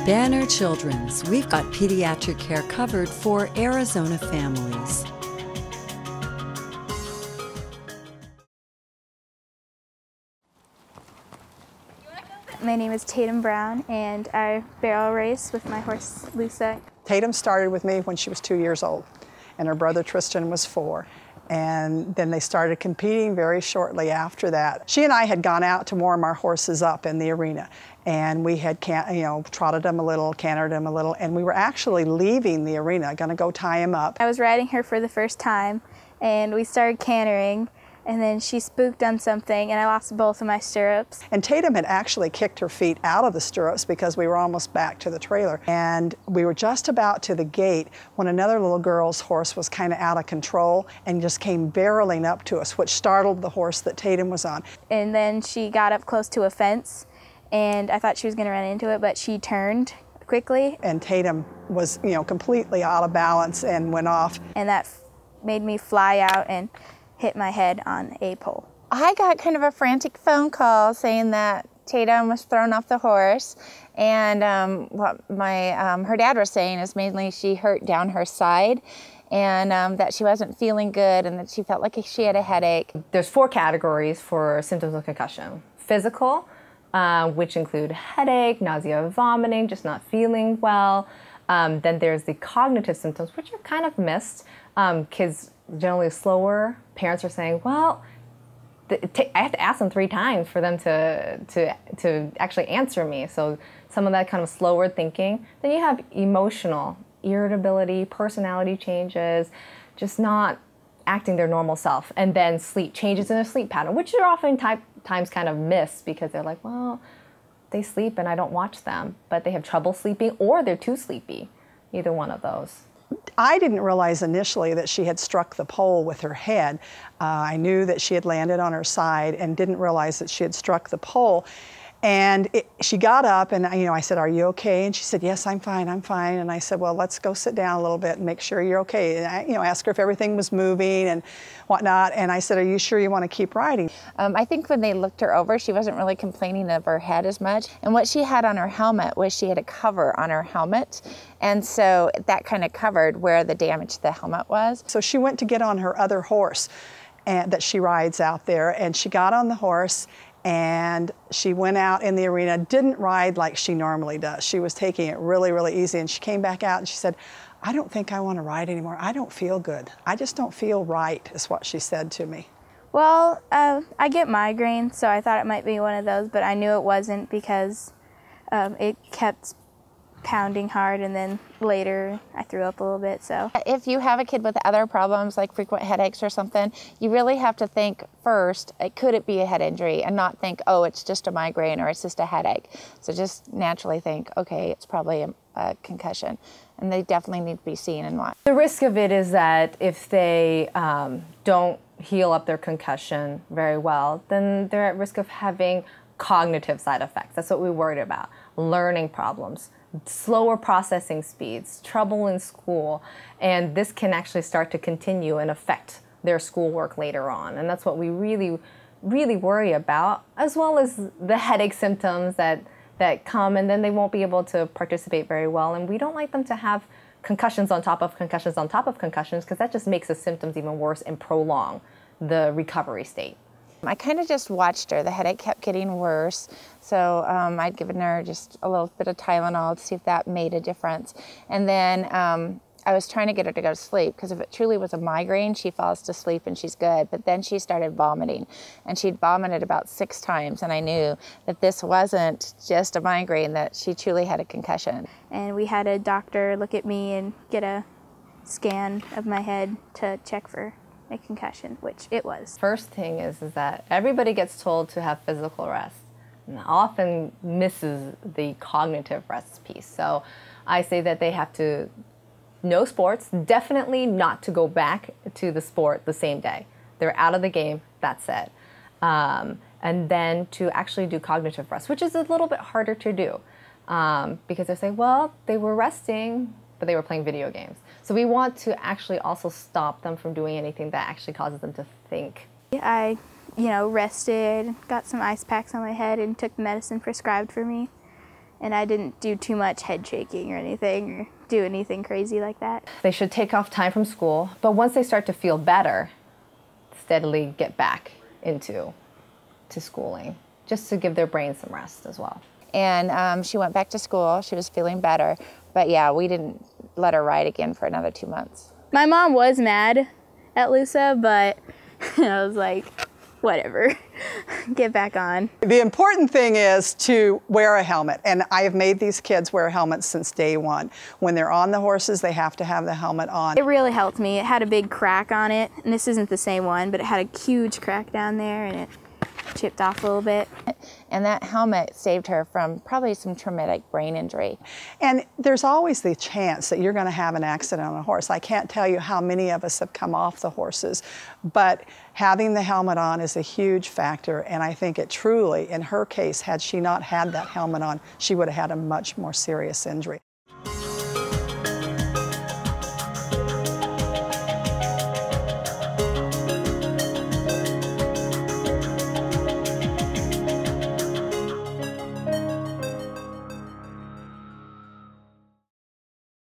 Banner Children's, we've got pediatric care covered for Arizona families. My name is Tatum Brown, and I barrel race with my horse, Loosa. Tatum started with me when she was 2 years old, and her brother Tristan was 4. And then they started competing very shortly after that. She and I had gone out to warm our horses up in the arena, and we had trotted them a little, cantered them a little, and we were actually leaving the arena, gonna go tie them up. I was riding her for the first time, and we started cantering, and then she spooked on something, and I lost both of my stirrups. And Tatum had actually kicked her feet out of the stirrups because we were almost back to the trailer. And we were just about to the gate when another little girl's horse was kind of out of control and just came barreling up to us, which startled the horse that Tatum was on. And then she got up close to a fence, and I thought she was going to run into it, but she turned quickly. And Tatum was, completely out of balance and went off. And that made me fly out and hit my head on a pole. I got kind of a frantic phone call saying that Tatum was thrown off the horse, and what her dad was saying is mainly she hurt down her side, and that she wasn't feeling good, and that she felt like she had a headache. There's 4 categories for symptoms of concussion. Physical, which include headache, nausea, vomiting, just not feeling well. Then there's the cognitive symptoms, which are kind of missed. Kids generally slower. Parents are saying, well, I have to ask them 3 times for them to actually answer me. So some of that kind of slower thinking. Then you have emotional, irritability, personality changes, just not acting their normal self. And then sleep, changes in their sleep pattern, which are oftentimes kind of missed because they're like, well, they sleep and I don't watch them, but they have trouble sleeping or they're too sleepy, either one of those. I didn't realize initially that she had struck the pole with her head. I knew that she had landed on her side and didn't realize that she had struck the pole. And she got up and I said, "Are you okay?" And she said, "Yes, I'm fine, I'm fine." And I said, "Well, let's go sit down a little bit and make sure you're okay." And I asked her if everything was moving and whatnot. And I said, "Are you sure you want to keep riding?" I think when they looked her over, she wasn't really complaining of her head as much. And what she had on her helmet was she had a cover on her helmet. And so that kind of covered where the damage to the helmet was. So she went to get on her other horse that she rides out there, and she got on the horse and she went out in the arena, didn't ride like she normally does. She was taking it really, really easy, and she came back out and she said, "I don't think I want to ride anymore. I don't feel good. I just don't feel right," is what she said to me. Well, I get migraines, so I thought it might be one of those, but I knew it wasn't because it kept pounding hard, and then later I threw up a little bit. So if you have a kid with other problems like frequent headaches or something, you really have to think first, could it be a head injury, and not think, oh, it's just a migraine or it's just a headache. So just naturally think, okay, it's probably a concussion, and they definitely need to be seen and watched. The risk of it is that if they don't heal up their concussion very well, then they're at risk of having cognitive side effects. That's what we worried about. Learning problems, slower processing speeds, trouble in school, and this can actually start to continue and affect their schoolwork later on. And that's what we really, really worry about, as well as the headache symptoms that come, and then they won't be able to participate very well. And we don't like them to have concussions on top of concussions on top of concussions, because that just makes the symptoms even worse and prolong the recovery state. I kind of just watched her. The headache kept getting worse, so I'd given her just a little bit of Tylenol to see if that made a difference. And then I was trying to get her to go to sleep, because if it truly was a migraine, she falls to sleep and she's good. But then she started vomiting, and she'd vomited about 6 times, and I knew that this wasn't just a migraine, that she truly had a concussion. And we had a doctor look at me and get a scan of my head to check for a concussion, which it was. First thing is that everybody gets told to have physical rest, and often misses the cognitive rest piece. So I say that they have to no sports, definitely not to go back to the sport the same day. They're out of the game, that's it. And then to actually do cognitive rest, which is a little bit harder to do because they say, well, they were resting, but they were playing video games. So we want to actually also stop them from doing anything that actually causes them to think. I, rested, got some ice packs on my head, and took the medicine prescribed for me. and I didn't do too much head shaking or anything or do anything crazy like that. They should take off time from school, but once they start to feel better, steadily get back into schooling, just to give their brain some rest as well. And she went back to school. She was feeling better. But yeah, we didn't let her ride again for another 2 months. My mom was mad at Loosa, but I was like, whatever, get back on. The important thing is to wear a helmet, and I have made these kids wear helmets since day one. When they're on the horses, they have to have the helmet on. It really helped me. It had a big crack on it, and this isn't the same one, but it had a huge crack down there, and it chipped off a little bit. And that helmet saved her from probably some traumatic brain injury. And there's always the chance that you're going to have an accident on a horse. I can't tell you how many of us have come off the horses, but having the helmet on is a huge factor, and I think it truly, in her case, had she not had that helmet on, she would have had a much more serious injury.